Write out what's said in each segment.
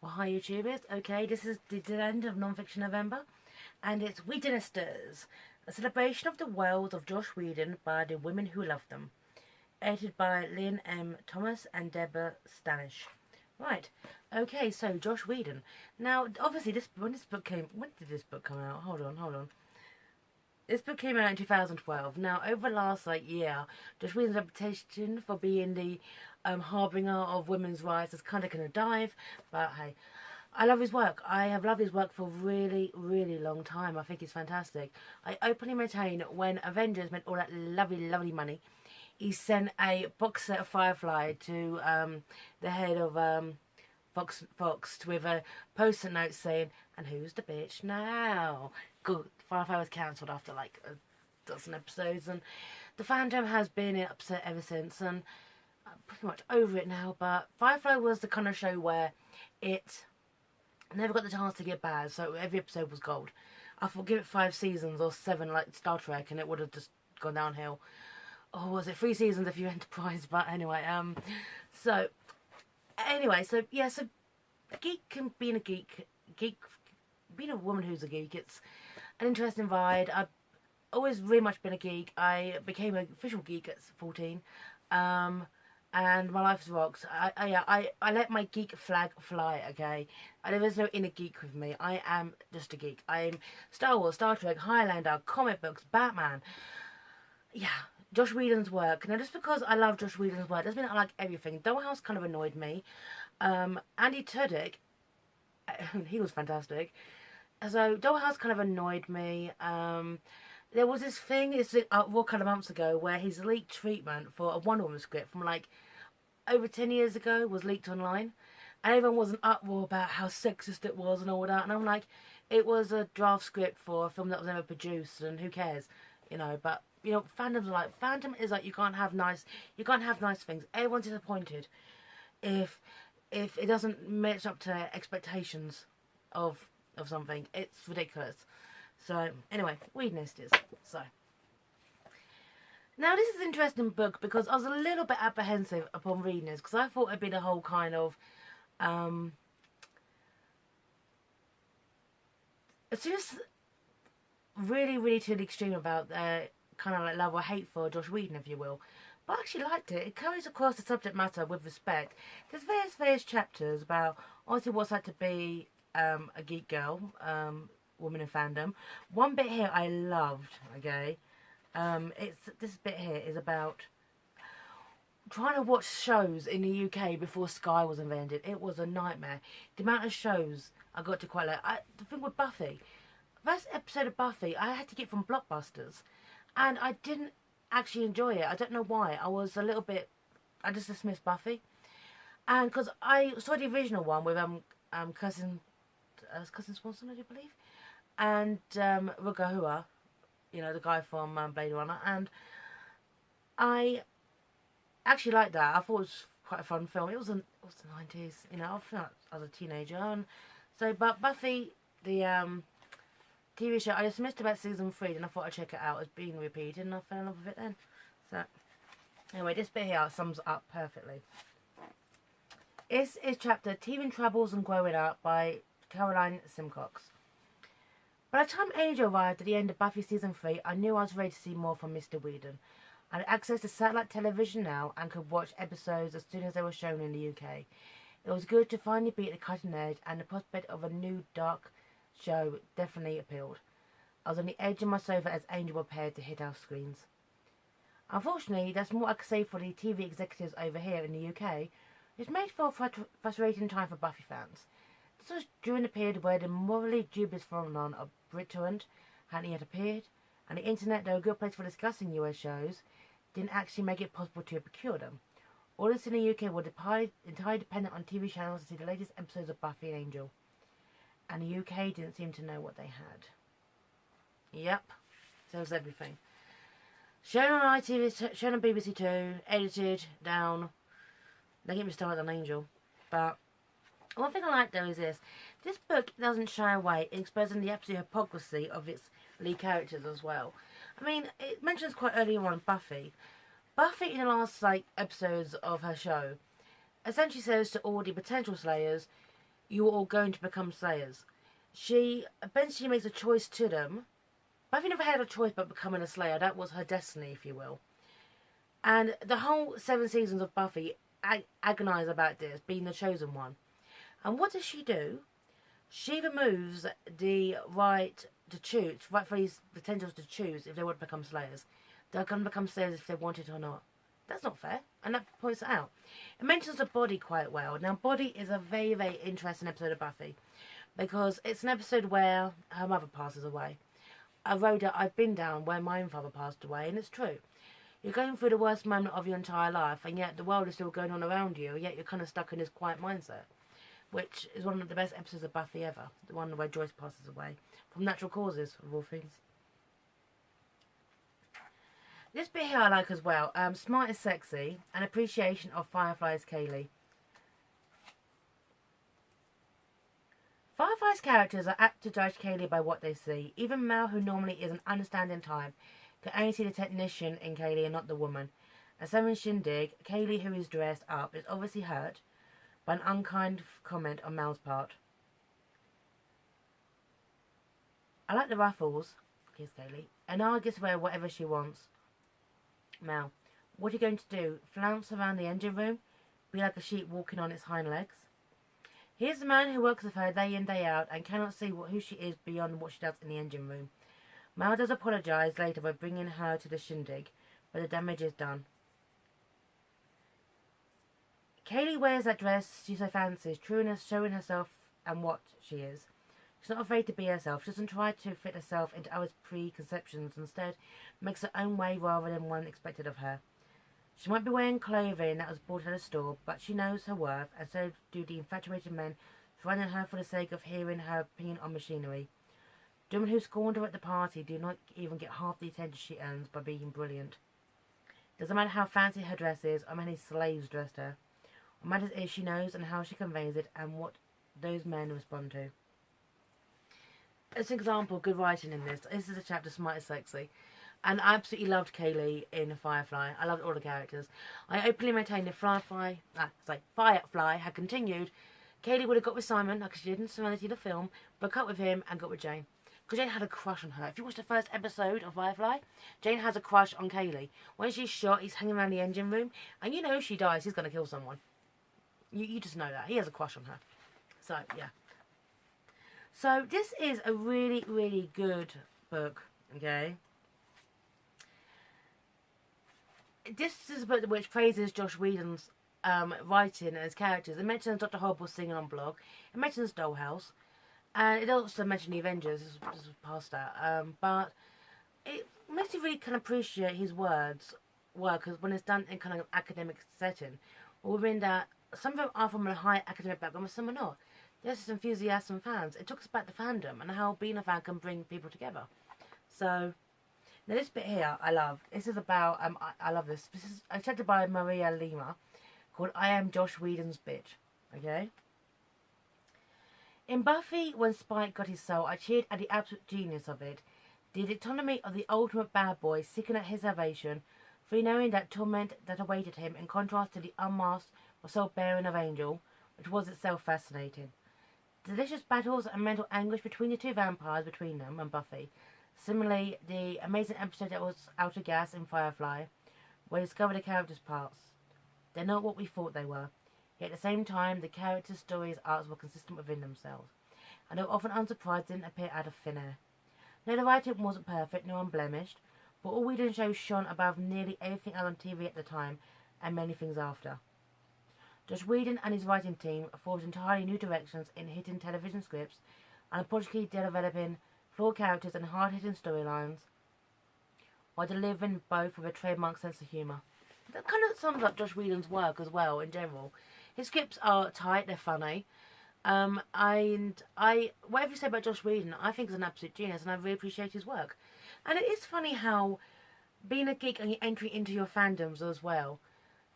Well, hi YouTubers. Okay, this is the end of Nonfiction November, and it's Whedonistas, a celebration of the world of Josh Whedon by the women who love them. Edited by Lynn M. Thomas and Deborah Stanish. Right. Okay, so Josh Whedon. Now, obviously, when did this book come out? Hold on. This book came out in 2012. Now, over the last year, Josh Whedon's reputation for being the harbinger of women's rights is kind of going to dive. But hey, I love his work. I have loved his work for a really, really long time. I think it's fantastic. I openly maintain when Avengers made all that lovely, lovely money, he sent a box set of Firefly to the head of Fox with a post-it note saying, "And who's the bitch now?" Good. Firefly was cancelled after like a dozen episodes, and the fandom has been upset ever since, and I'm pretty much over it now. But Firefly was the kind of show where it never got the chance to get bad, so every episode was gold. I thought give it 5 seasons or 7 like Star Trek, and it would have just gone downhill. Or was it 3 seasons if you Enterprise? But anyway, so yeah, so a geek can being a geek, being a woman who's a geek, it's an interesting ride. I've always really much been a geek. I became an official geek at 14, and my life rocks. I let my geek flag fly. Okay, there is no inner geek with me. I am just a geek. I'm Star Wars, Star Trek, Highlander, comic books, Batman. Yeah. Josh Whedon's work. Now, just because I love Josh Whedon's work doesn't mean I like everything. Dollhouse kind of annoyed me. Andy Tudyk, he was fantastic. So Dollhouse kind of annoyed me. There was this thing, what kind of months ago, where his leaked treatment for a Wonder Woman script from like over 10 years ago was leaked online, and everyone was an uproar about how sexist it was and all that. And I'm like, it was a draft script for a film that was never produced, and who cares, you know? But you know, fandoms are like, fandom is like you can't have nice things. Everyone's disappointed if it doesn't match up to expectations of something. It's ridiculous. So anyway, Whedonistas. So now this is an interesting book because I was a little bit apprehensive upon reading this because I thought it'd be the whole kind of it's just really, really to the extreme about kind of like love or hate for Josh Whedon, if you will. But I actually liked it. It carries across the subject matter with respect. There's various chapters about obviously what's like to be a geek girl, woman in fandom. One bit here I loved. Okay, this bit here is about trying to watch shows in the UK before Sky was invented. It was a nightmare. The amount of shows I got to quite like. The thing with Buffy, first episode of Buffy, I had to get from Blockbusters, and I didn't actually enjoy it. I don't know why. I just dismissed Buffy, and because I saw the original one with cousin Swanson, I do believe, and Rutger Hauer, you know, the guy from Blade Runner, and I actually liked that. I thought it was quite a fun film. It was the 90s, you know. I felt I was a teenager, and so but Buffy, the TV show, I just missed about season 3, and I thought I'd check it out. It's being repeated, and I fell in love with it then. So, anyway, this bit here sums up perfectly. This is chapter Teen Troubles and Growing Up by Caroline Simcox. By the time Angel arrived at the end of Buffy season 3, I knew I was ready to see more from Mr. Whedon. I had access to satellite television now and could watch episodes as soon as they were shown in the UK. It was good to finally be at the cutting edge, and the prospect of a new dark show definitely appealed. I was on the edge of my sofa as Angel prepared to hit our screens. Unfortunately, that's more I could say for the TV executives over here in the UK. It's made for a frustrating time for Buffy fans. This was during the period where the morally dubious phenomenon of BritTorrent hadn't yet appeared, and the internet, though a good place for discussing US shows, didn't actually make it possible to procure them. Audiences in the UK were entirely dependent on TV channels to see the latest episodes of Buffy and Angel, and the UK didn't seem to know what they had. Yep, tells everything. Shown on ITV, shown on BBC Two, edited down. Don't get me started on Angel. But one thing I like though is this book doesn't shy away in exposing the absolute hypocrisy of its lead characters as well. I mean, it mentions quite early on Buffy. Buffy in the last episodes of her show essentially says to all the potential slayers, you are all going to become slayers. She eventually makes a choice to them. Buffy never had a choice but becoming a slayer. That was her destiny, if you will. And the whole 7 seasons of Buffy agonize about this, being the chosen one. And what does she do? She removes the right to choose, right for these potentials to choose if they want to become slayers. They're going to become slayers if they want it or not. That's not fair, and that points it out. It mentions the body quite well. Now, body is a very, very interesting episode of Buffy because it's an episode where her mother passes away. A road that I've been down where my own father passed away, and it's true. You're going through the worst moment of your entire life, and yet the world is still going on around you, yet you're kind of stuck in this quiet mindset, which is one of the best episodes of Buffy ever. The one where Joyce passes away from natural causes, of all things. This bit here I like as well. Smart is sexy. An appreciation of Firefly's Kaylee. Firefly's characters are apt to judge Kaylee by what they see. Even Mel, who normally is an understanding type, can only see the technician in Kaylee and not the woman. At Seven's shindig, Kaylee, who is dressed up, is obviously hurt by an unkind comment on Mel's part. I like the ruffles, kiss Kaylee, and Nara gets to wear whatever she wants. Mel, what are you going to do? Flounce around the engine room? Be like a sheep walking on its hind legs? Here's the man who works with her day in, day out, and cannot see who she is beyond what she does in the engine room. Mel does apologise later by bringing her to the shindig, but the damage is done. Kaylee wears that dress she so fancies, trueness showing herself and what she is. She's not afraid to be herself. She doesn't try to fit herself into others' preconceptions. Instead, makes her own way rather than one expected of her. She might be wearing clothing that was bought at a store, but she knows her worth, and so do the infatuated men surrounding her for the sake of hearing her opinion on machinery. The women who scorned her at the party do not even get half the attention she earns by being brilliant. Doesn't matter how fancy her dress is, or how many slaves dressed her. What matters is she knows and how she conveys it, and what those men respond to. As an example, good writing in this. This is a chapter, Smart is Sexy. And I absolutely loved Kaylee in Firefly. I loved all the characters. I openly maintain if Firefly had continued, Kaylee would have got with Simon, like she did in Serenity the film, broke up with him and got with Jane. Because Jane had a crush on her. If you watch the first episode of Firefly, Jane has a crush on Kaylee. When she's shot, he's hanging around the engine room, and you know if she dies, he's going to kill someone. You just know that. He has a crush on her. So, yeah. So, this is a really, really good book, okay? This is a book which praises Josh Whedon's writing and his characters. It mentions Dr. Horrible singing on blog. It mentions Dollhouse. And it also mentions the Avengers. This was past that. But it makes you really kind of appreciate his work when it's done in kind of academic setting. Or within that, some of them are from a high academic background, but some are not. There's just enthusiasts and fans. It talks about the fandom and how being a fan can bring people together. So, now this bit here, I love. This is about, I love this. This is a chapter by Maria Lima called I Am Josh Whedon's Bitch. Okay? In Buffy, when Spike got his soul, I cheered at the absolute genius of it. The autonomy of the ultimate bad boy seeking out his salvation, free knowing that torment that awaited him in contrast to the unmasked or soul-bearing of Angel, which was itself fascinating. Delicious battles and mental anguish between the two vampires between them and Buffy. Similarly, the amazing episode that was Outer Gas in Firefly, where we discover the characters' parts. They're not what we thought they were. Yet at the same time, the characters' stories' arcs were consistent within themselves, and they were often unsurprised didn't appear out of thin air. No, the writing wasn't perfect, no unblemished, but all we didn't show shone above nearly everything else on TV at the time, and many things after. Josh Whedon and his writing team forged entirely new directions in hitting television scripts, and unapologetically developing flawed characters and hard-hitting storylines, while delivering both with a trademark sense of humour. That kind of sums up Josh Whedon's work as well, in general. His scripts are tight, they're funny. And whatever you say about Josh Whedon, I think he's an absolute genius, and I really appreciate his work. And it is funny how being a geek and your entry into your fandoms as well.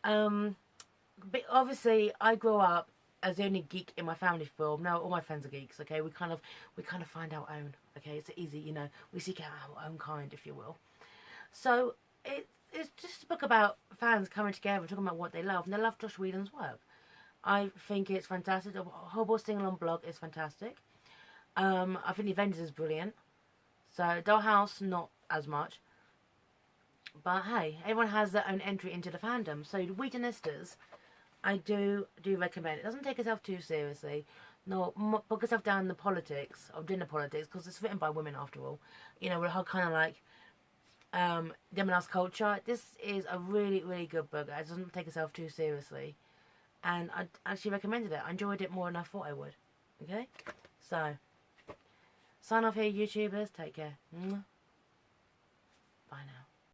But obviously, I grew up as the only geek in my family film. Now all my friends are geeks. Okay, we kind of find our own. Okay, it's easy, you know. We seek out our own kind, if you will. So it's just a book about fans coming together and talking about what they love, and they love Josh Whedon's work. I think it's fantastic. The whole sing-along blog is fantastic. I think the Avengers is brilliant. So Dollhouse, not as much. But hey, everyone has their own entry into the fandom. So the Whedonistas, I do recommend. It doesn't take itself too seriously. No, book itself down in the politics of dinner politics, because it's written by women after all. You know, we're kind of like Demonized culture. This is a really, really good book. It doesn't take itself too seriously. And I actually recommended it. I enjoyed it more than I thought I would. Okay? So, sign off here, YouTubers. Take care. Bye now.